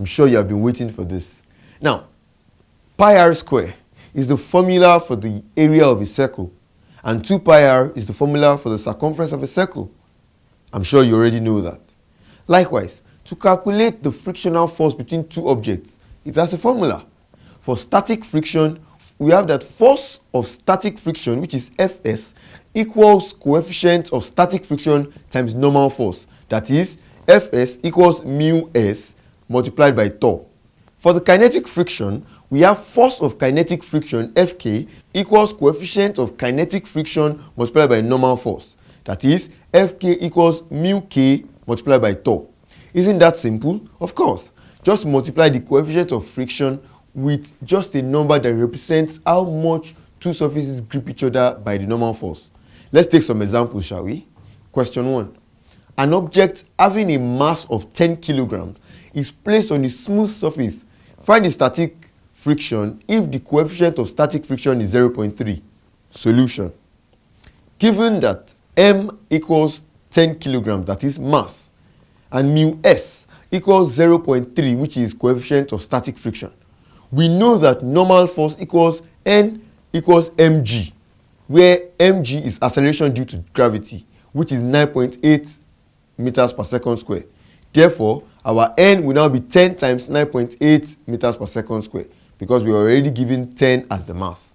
I'm sure you have been waiting for this. Now, pi r square is the formula for the area of a circle, and 2 pi r is the formula for the circumference of a circle. I'm sure you already know that. Likewise, to calculate the frictional force between two objects, it has a formula. For static friction, we have that force of static friction, which is Fs, equals coefficient of static friction times normal force. That is, Fs equals mu s multiplied by tau. For the kinetic friction, we have force of kinetic friction, Fk, equals coefficient of kinetic friction multiplied by normal force. That is, Fk equals mu k multiplied by tau. Isn't that simple? Of course. Just multiply the coefficient of friction with just a number that represents how much two surfaces grip each other by the normal force. Let's take some examples, shall we? Question 1. An object having a mass of 10 kilograms is placed on a smooth surface. Find the static friction if the coefficient of static friction is 0.3. Solution. Given that m equals 10 kilograms, that is mass, and mu s equals 0.3, which is coefficient of static friction, we know that normal force equals N equals mg, where mg is acceleration due to gravity, which is 9.8 meters per second square. Therefore, our N will now be 10 times 9.8 meters per second square, because we are already given 10 as the mass.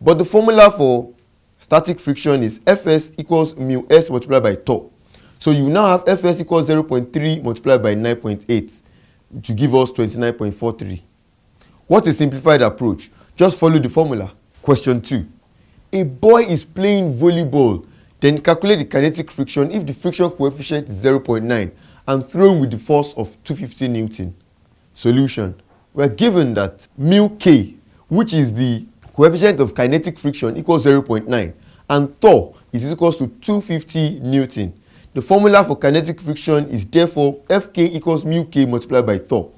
But the formula for static friction is Fs equals mu s multiplied by tau. So you now have Fs equals 0.3 multiplied by 9.8 to give us 29.43. What is simplified approach? Just follow the formula. Question 2. A boy is playing volleyball, then calculate the kinetic friction if the friction coefficient is 0.9 and thrown with the force of 250 Newton. Solution. We are given that mu k, which is the coefficient of kinetic friction, equals 0.9 and tau is equals to 250 Newton. The formula for kinetic friction is therefore Fk equals mu k multiplied by tau.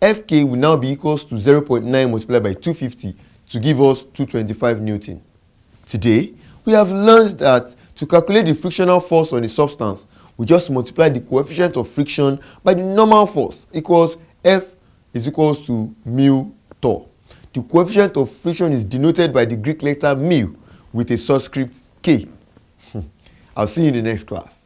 Fk will now be equals to 0.9 multiplied by 250 to give us 225 Newton. Today, we have learned that to calculate the frictional force on a substance, we just multiply the coefficient of friction by the normal force equals F is equals to mu tau. The coefficient of friction is denoted by the Greek letter mu with a subscript k. I'll see you in the next class.